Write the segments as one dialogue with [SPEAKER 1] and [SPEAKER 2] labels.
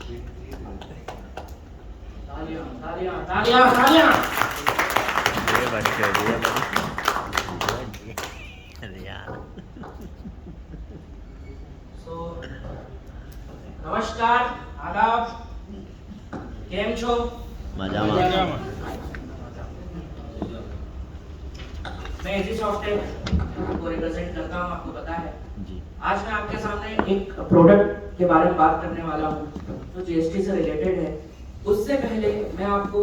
[SPEAKER 1] तालियां तालियां तालियां तालियां।
[SPEAKER 2] ये बंद कर दिया अरे यार।
[SPEAKER 1] सो नमस्कार, आदाब, केम छो?
[SPEAKER 2] मजाમાં।
[SPEAKER 1] मैं इसी सॉफ्टवेयर को रिप्रेजेंट करता हूँ, आपको पता है।
[SPEAKER 2] जी
[SPEAKER 1] आज मैं आपके सामने एक प्रोडक्ट के बारे में बात करने वाला हूँ जो जीएसटी से रिलेटेड है। उससे पहले मैं आपको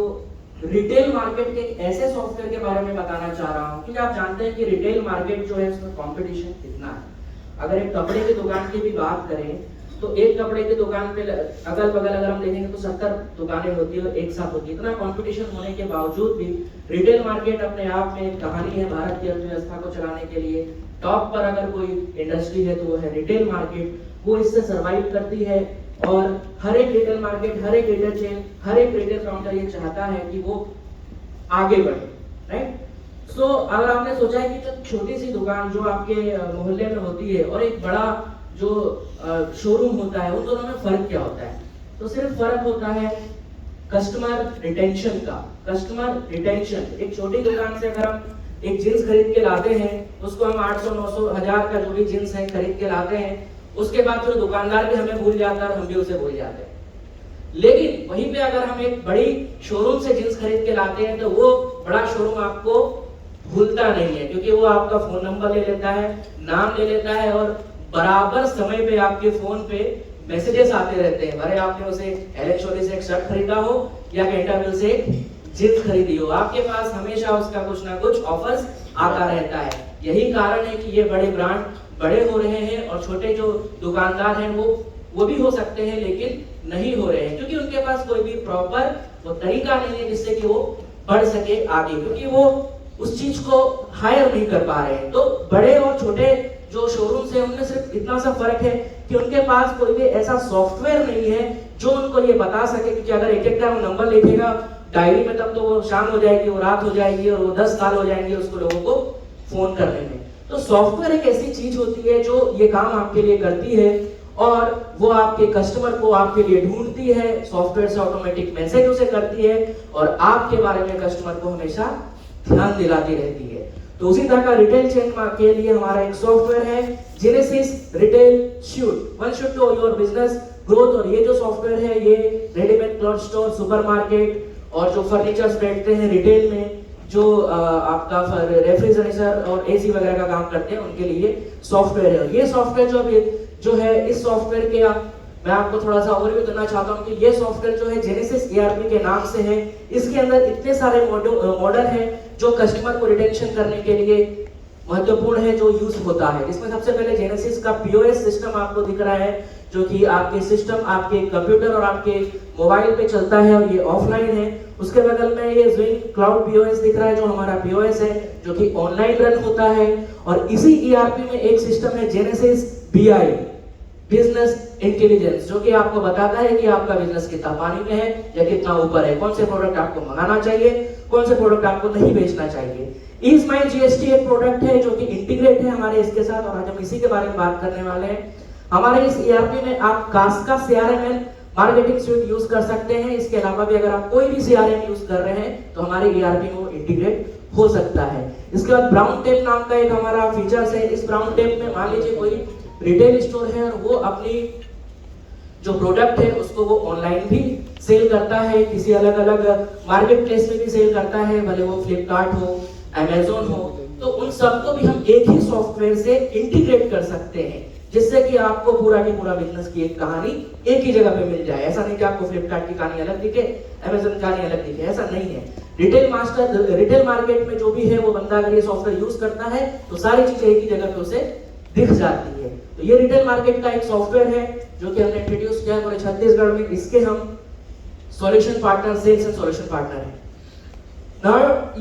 [SPEAKER 1] रिटेल मार्केट के एक ऐसे सॉफ्टवेयर के बारे में बताना चाह रहा हूँ, क्योंकि आप जानते हैं कि रिटेल मार्केट जो है उसमें कंपटीशन कितना है। अगर एक कपड़े की दुकान की भी बात करें तो एक कपड़े की दुकान पे अगल बगल अगर हम देखेंगे तो 70 दुकानें होती है और एक साथ होती है। इतना कंपटीशन होने के बावजूद भी रिटेल मार्केट अपने आप में एक कहानी है भारत की अर्थव्यवस्था को चलाने के लिए। टॉप पर अगर कोई इंडस्ट्री है तो वो है रिटेल मार्केट। वो इससे सर्वाइव करती है और हर एक रिटेल मार्केट, हर एक रिटेल चेन, हर एक रिटेल काउंटर ये चाहता है कि वो आगे बढ़े, राइट। सो अगर आपने सोचा है कि जो छोटी सी दुकान जो आपके मोहल्ले में होती है और एक बड़ा जो शोरूम होता है, उन दोनों में फर्क क्या होता है? तो सिर्फ फर्क होता है कस्टमर रिटेंशन का। कस्टमर रिटेंशन, एक छोटी दुकान से अगर हम एक जींस खरीद के लाते हैं, उसको हम 800, 900, 1000 का जो भी जींस है खरीद के लाते हैं, उसके बाद फिर दुकानदार भी हमें भूल जाता है और हम भी उसे भूल जाते हैं। लेकिन वहीं पे अगर हम एक बड़ी शोरूम से जींस खरीद के लाते हैं तो वो बड़ा शोरूम आपको भूलता नहीं है, क्योंकि वो आपका फोन नंबर ले लेता है, नाम ले लेता है और बराबर समय पे आपके फोन पे मैसेजेस आते रहते हैं। भले आपने उसे एलेक्सोनी से एक शर्ट खरीदा हो या कैंटाबिल से एक जींस खरीदी हो, आपके पास हमेशा उसका कुछ ना कुछ ऑफर्स आता रहता है। यही कारण है कि ये बड़े ब्रांड बड़े हो रहे हैं और छोटे जो दुकानदार हैं वो भी हो सकते हैं लेकिन नहीं हो रहे हैं, क्योंकि उनके पास कोई भी प्रॉपर वो तरीका नहीं है जिससे कि वो बढ़ सके आगे, क्योंकि वो उस चीज को हायर नहीं कर पा रहे हैं। तो बड़े और छोटे जो शोरूम्स हैं उनमें सिर्फ इतना सा फर्क है कि उनके पास कोई भी ऐसा सॉफ्टवेयर नहीं है जो उनको ये बता सके, क्योंकि अगर एक एक का वो नंबर लिखेगा डायरी में तब तो वो शाम हो जाएगी, वो रात हो जाएगी और वो 10 साल हो जाएंगे उसको लोगों को फोन करने में। तो सॉफ्टवेयर एक ऐसी चीज होती है जो ये काम आपके लिए करती है और वो आपके कस्टमर को आपके लिए ढूंढती है, सॉफ्टवेयर से ऑटोमेटिक मैसेज उसे करती है और आपके बारे में कस्टमर को हमेशा ध्यान दिलाती रहती है। तो उसी तरह का रिटेल चेन के लिए हमारा एक सॉफ्टवेयर है Genesis Retail Suite, one shoot to your business growth. और ये जो सॉफ्टवेयर है ये रेडीमेड क्लॉथ स्टोर, सुपरमार्केट और जो फर्नीचर्स बैठते हैं रिटेल में, जो आपका रेफ्रिजरेटर और एसी वगैरह का काम करते हैं, उनके लिए सॉफ्टवेयर है। ये सॉफ्टवेयर जो है इस सॉफ्टवेयर के मैं आपको थोड़ा सा ओवरव्यू देना चाहता हूँ कि ये सॉफ्टवेयर जो है जेनेसिस ईआरपी के नाम से है। इसके अंदर इतने सारे मॉडल हैं जो कस्टमर को रिटेंशन करने के लिए महत्वपूर्ण है, जो यूज होता है। इसमें सबसे पहले जेनेसिस का पीओएस सिस्टम आपको दिख रहा है, जो कि आपके सिस्टम आपके कंप्यूटर और आपके मोबाइल पे चलता है और ये ऑफलाइन है। उसके बगल में ये ज़ुइन क्लाउड पीओएस दिख रहा है जो हमारा पीओएस है, जो कि ऑनलाइन रन होता है। और इसी ईआरपी में एक सिस्टम है जेनेसिस बीआई, बिजनेस इंटेलिजेंस, जो कि आपको बताता है कि आपका बिजनेस कितना पानी में है या कितना ऊपर है, कौन से प्रोडक्ट आपको मंगाना चाहिए, कौन से प्रोडक्ट आपको नहीं बेचना चाहिए। इज माई जीएसटी एक प्रोडक्ट है जो कि इंटीग्रेट है हमारे इसके साथ और आज हम इसी के बारे में बात करने वाले हैं। हमारे इस ईआरपी में आप कास्का सीआरएम मार्केटिंग सूट यूज कर सकते हैं। इसके अलावा भी अगर आप कोई भी सीआरएम यूज कर रहे हैं तो हमारे ईआरपी में वो इंटीग्रेट हो सकता है। इसके बाद ब्राउन टेप नाम का एक हमारा फीचर्स है। इस ब्राउन टेप में मान लीजिए कोई रिटेल स्टोर है और वो अपनी जो प्रोडक्ट है उसको वो ऑनलाइन भी सेल करता है, किसी अलग अलग मार्केट प्लेस में भी सेल करता है, भले वो फ्लिपकार्ट हो, अमेज़न हो। तो उन सबको भी हम एक ही सॉफ्टवेयर से इंटीग्रेट कर सकते हैं, जिससे कि आपको पूरा की पूरा बिजनेस की एक कहानी एक ही जगह पे मिल जाए। ऐसा नहीं कि आपको फ्लिपकार्ट की कहानी अलग दिखे, अमेज़न की कहानी अलग दिखे, ऐसा नहीं है। रिटेल मार्केट में जो भी है वो बंदा अगर ये सॉफ्टवेयर यूज करता है तो सारी चीजें एक ही जगह पे उसे दिख जाती है। तो ये रिटेल मार्केट का एक सॉफ्टवेयर है जो कि हमने इंट्रोड्यूस किया है पूरे छत्तीसगढ़ में। इसके हम solution partner, sales and solution partner है।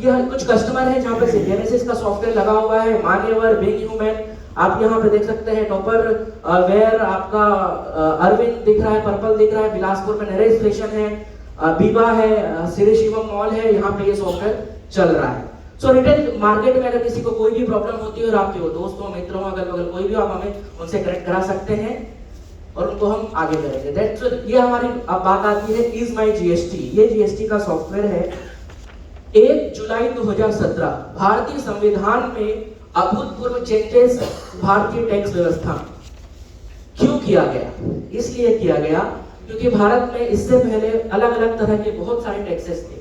[SPEAKER 1] यह कुछ कस्टमर है जहाँ पे जेनेसिस का सॉफ्टवेयर लगा हुआ है, मान्यवर, बिग ह्यूमन, आप यहाँ पे देख सकते हैं, टॉपर वेयर, आपका अरविंद दिख रहा है, पर्पल दिख रहा है, बिलासपुर में नरेश स्टेशन है, बीबा है, श्री शिवम मॉल है, यहाँ पे ये सॉफ्टवेयर चल रहा है। सो रिटेल मार्केट में अगर किसी को कोई भी प्रॉब्लम होती है और आपके वो दोस्त हो, मित्र हो, अगल बगल कोई भी, आप हमें उनसे कनेक्ट करा सकते हैं। और उनको हम आगे करेंगे। दैट्स ये हमारी अब बात आती है इज माई जीएसटी। ये जीएसटी का सॉफ्टवेयर है। 1 जुलाई 2017 भारतीय संविधान में अभूतपूर्व चेंजेस भारतीय टैक्स व्यवस्था क्यों किया गया? इसलिए किया गया क्योंकि भारत में इससे पहले अलग अलग तरह के बहुत सारे टैक्सेस थे,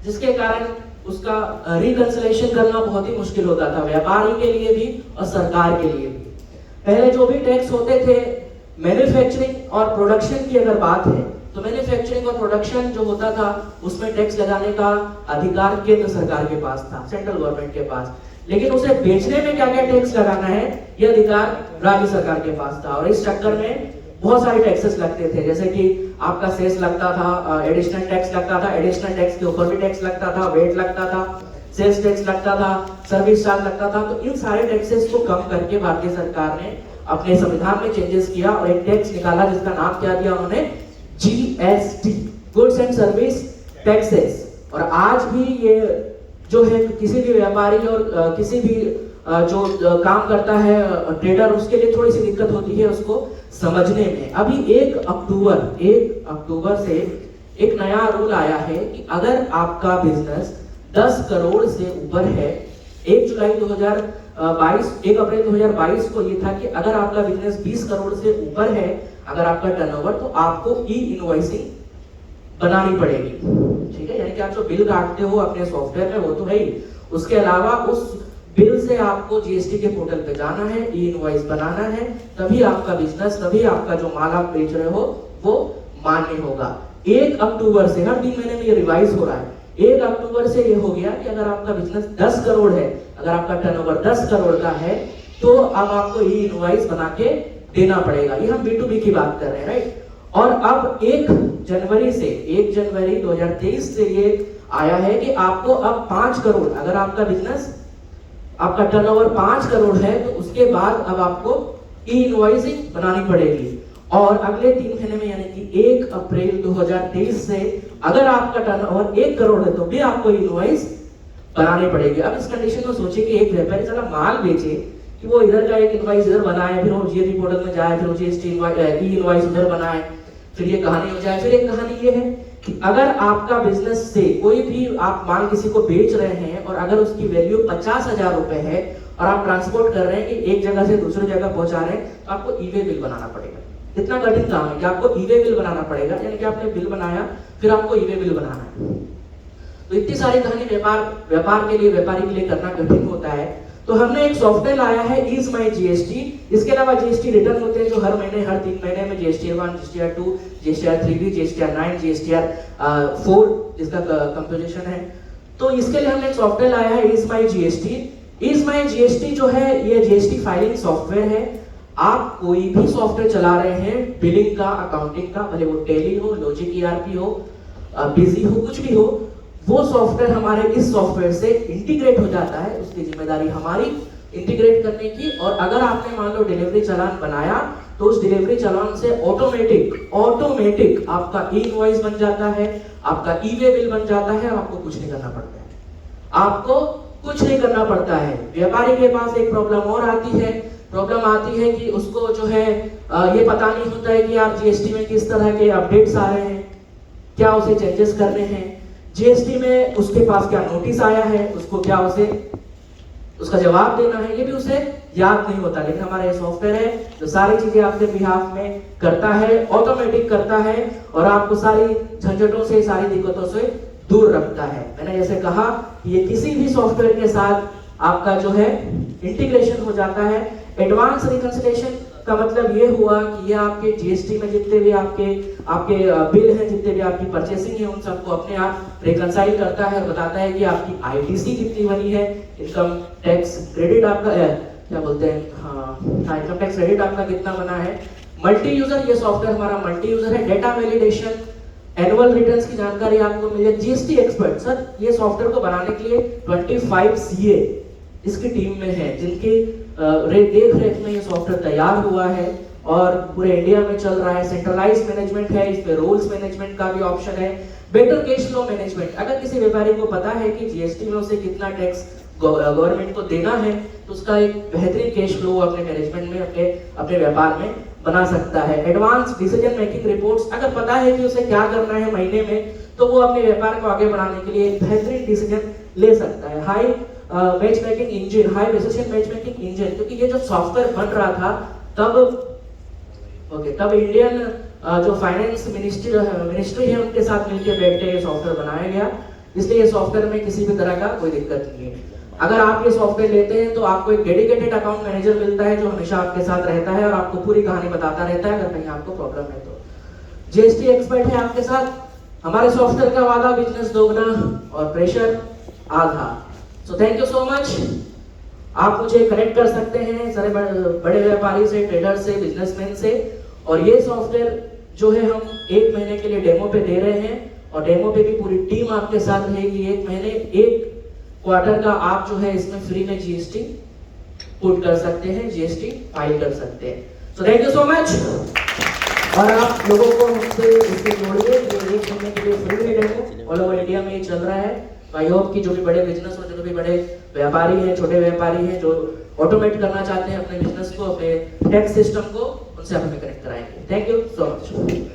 [SPEAKER 1] जिसके कारण उसका रिकंसिलेशन करना बहुत ही मुश्किल होता था, व्यापारी के लिए भी और सरकार के लिए भी। पहले जो भी टैक्स होते थे, मैन्युफैक्चरिंग और प्रोडक्शन की अगर बात है तो मैन्युफैक्चरिंग और प्रोडक्शन जो होता था उसमें टैक्स लगाने का अधिकार केंद्र सरकार के पास था, सेंट्रल गवर्नमेंट के पास। लेकिन उसे बेचने में क्या क्या टैक्स लगाना है ये अधिकार राज्य सरकार के पास था। और इस चक्कर में बहुत सारे टैक्सेस लगते थे, जैसे कि आपका सेस लगता था, एडिशनल टैक्स लगता था, एडिशनल टैक्स के ऊपर भी टैक्स लगता था, वेट लगता था, सेल्स टैक्स लगता था, सर्विस चार्ज लगता था। तो इन सारे टैक्सेस को कम करके भारतीय सरकार ने अपने संविधान में चेंजेस किया और एक टैक्स निकाला जिसका नाम क्या दिया उन्होंने, GST, goods and service taxes. और आज भी ये जो है किसी भी व्यापारी और किसी भी जो काम करता है ट्रेडर, उसके लिए थोड़ी सी दिक्कत होती है उसको समझने में। अभी 1 अक्टूबर से एक नया रूल आया है कि अगर आपका बिजनेस 10 करोड़ से ऊपर है, 1 अप्रैल 2022 को ये था कि अगर आपका बिजनेस 20 करोड़ से ऊपर है, अगर आपका टर्नओवर, तो आपको ई इनवॉइसिंग बनानी पड़ेगी। ठीक है, यानी कि आप जो बिल काटते हो अपने सॉफ्टवेयर में वो तो है ही, उसके अलावा उस बिल से आपको जीएसटी के पोर्टल पे जाना है, ई इनवॉइस बनाना है, तभी आपका बिजनेस, तभी आपका जो माल आप बेच रहे हो वो मान्य होगा। 1 अक्टूबर से, हर 3 महीने में ये रिवाइज हो रहा है, 1 अक्टूबर से ये हो गया कि अगर आपका बिजनेस 10 करोड़ है, अगर आपका टर्नओवर 10 करोड़ का है, तो अब आपको ई इनवॉइस बना के देना पड़ेगा। ये हम B2B की बात कर रहे हैं, राइट। और अब 1 जनवरी 2023 से ये आया है कि आपको अब 5 करोड़, अगर आपका बिजनेस, आपका टर्नओवर 5 करोड़ है, तो उसके बाद अब आपको ई इनवॉइसिंग बनानी पड़ेगी। और अगले 3 महीने में, यानी कि 1 अप्रैल 2023 से अगर आपका टर्नओवर 1 करोड़ है तो भी आपको इनवॉइस बनानी पड़ेगी। अब इस कंडीशन में सोचिए कि एक व्यापारी जरा माल बेचे कि वो इधर का एक इनवॉइस इधर बनाए, फिर वो जीएसटी पोर्टल में जाए, फिर वो जीएसटी ई इनवॉइस उधर बनाए, फिर ये कहानी हो जाए। फिर एक कहानी ये है कि अगर आपका बिजनेस से कोई भी आप माल किसी को बेच रहे हैं और अगर उसकी वैल्यू 50,000 रुपए है और आप ट्रांसपोर्ट कर रहे हैं कि एक जगह से दूसरी जगह पहुंचा रहे हैं, तो आपको ई-वे बिल बनाना पड़ेगा। इतना कठिन काम है कि आपको ई-वे बिल बनाना पड़ेगा, यानी कि आपने बिल बनाया फिर आपको ई-वे बिल बनाना है। तो इतनी सारी कहानी व्यापार के लिए, व्यापारी के लिए करना कठिन होता है। तो हमने एक सॉफ्टवेयर लाया है इज माई जीएसटी। इसके अलावा जीएसटी रिटर्न होते हैं जो हर महीने, हर 3 महीने में GSTR 1, GSTR 2, GSTR 3B, GSTR 9, GSTR 4 जिसका कंपोजिशन है। तो इसके लिए हमने एक सॉफ्टवेयर लाया है is my GST. Is my GST जो है ये जीएसटी फाइलिंग सॉफ्टवेयर है। आप कोई भी सॉफ्टवेयर चला रहे हैं बिलिंग का, अकाउंटिंग का, भले वो टेली हो, लॉजिक ईआरपी हो, बिजी हो, कुछ भी हो, वो सॉफ्टवेयर हमारे इस सॉफ्टवेयर से इंटीग्रेट हो जाता है। उसकी जिम्मेदारी हमारी इंटीग्रेट करने की। और अगर आपने मान लो डिलीवरी चालान बनाया तो उस डिलीवरी चालान से ऑटोमेटिक आपका ई इनवॉइस बन जाता है, आपका ई-वे बिल बन जाता है, आपको कुछ नहीं करना पड़ता है। आपको कुछ नहीं करना पड़ता है। व्यापारी के पास एक प्रॉब्लम और आती है, कि उसको जो है ये पता नहीं होता है कि आप जीएसटी में किस तरह के अपडेट्स आ रहे हैं, क्या उसे चेंजेस करने हैं, जीएसटी में उसके पास क्या नोटिस आया है, उसको क्या उसे उसका जवाब देना है, ये भी उसे याद नहीं होता। लेकिन हमारा ये सॉफ्टवेयर है जो सारी चीजें आपके बिहाफ में करता है, ऑटोमेटिक करता है और आपको सारी झंझटों से, सारी दिक्कतों से दूर रखता है। मैंने जैसे कहा ये किसी भी सॉफ्टवेयर के साथ आपका जो है इंटीग्रेशन हो जाता है। एडवांस रिकंसिलिएशन का मतलब ये हुआ कि ये आपके जीएसटी में जितने भी आपके बिल हैं, जितने भी आपकी परचेसिंग है, उन सबको अपने आप रिकंसाइल करता है, बताता है कि आपकी आईटीसी कितनी बनी है, इनकम टैक्स क्रेडिट आपका क्या बोलते हैं, इनकम टैक्स क्रेडिट आपका कितना बना है। मल्टी यूजर, ये सॉफ्टवेयर हमारा मल्टी यूजर है। डेटा वैलिडेशन, एनुअल रिटर्न्स की जानकारी आपको मिले। जीएसटी एक्सपर्ट, सर ये सॉफ्टवेयर को बनाने के लिए 25 सीए इसकी टीम में है, जिनकी देख रेख में ये सॉफ्टवेयर तैयार हुआ है और पूरे इंडिया में चल रहा है। सेंट्रलाइज मैनेजमेंट है, इस पे रोल्स मैनेजमेंट का भी ऑप्शन है। बेटर कैश फ्लो मैनेजमेंट, अगर किसी व्यापारी को पता है कि जीएसटी में उसे कितना टैक्स गवर्नमेंट को देना है, तो उसका एक बेहतरीन कैश फ्लो अपने मैनेजमेंट में, अपने व्यापार में बना सकता है। एडवांस डिसीजन मेकिंग रिपोर्ट्स, अगर पता है कि उसे क्या करना है महीने में, तो वो अपने व्यापार को आगे बढ़ाने के लिए एक बेहतरीन डिसीजन ले सकता है। High match making engine, high precision match making engine, क्योंकि ये जो सॉफ्टवेयर बन रहा था तब इंडियन जो फाइनेंस मिनिस्ट्री है उनके साथ मिलकर बैठ के ये सॉफ्टवेयर बनाया गया, इसलिए ये सॉफ्टवेयर में किसी भी तरह का कोई दिक्कत नहीं है। अगर आप ये सॉफ्टवेयर लेते हैं तो आपको एक डेडिकेटेड अकाउंट मैनेजर मिलता है जो हमेशा आपके साथ रहता है और आपको पूरी कहानी बताता रहता है अगर कहीं आपको प्रॉब्लम है तो। जीएसटी एक्सपर्ट है आपके साथ। हमारे सॉफ्टवेयर का वादा बिजनेस दोगुना और प्रेशर आधा। So thank you so much. आप मुझे कनेक्ट कर सकते हैं सारे बड़े व्यापारी से, ट्रेडर से, बिजनेसमैन से। और ये सॉफ्टवेयर जो है हम 1 महीने के लिए डेमो पे दे रहे हैं और डेमो पे भी पूरी टीम आपके साथ रहेगी। 1 महीने, 1 क्वार्टर का आप जो है इसमें फ्री में जीएसटी पुट कर सकते हैं, जीएसटी फाइल कर सकते हैं। So thank you so much. और आप लोगों को हमसे इससे जोड़िए। ये 1 महीने के लिए फ्री में डेमो ऑल ओवर इंडिया में ये चल रहा है। आई होप कि जो भी बड़े बिजनेस और जो भी बड़े व्यापारी हैं, छोटे व्यापारी हैं जो ऑटोमेट करना चाहते हैं अपने बिजनेस को, अपने टैक्स सिस्टम को, उनसे आप हमें कनेक्ट कराएंगे। Thank you so much.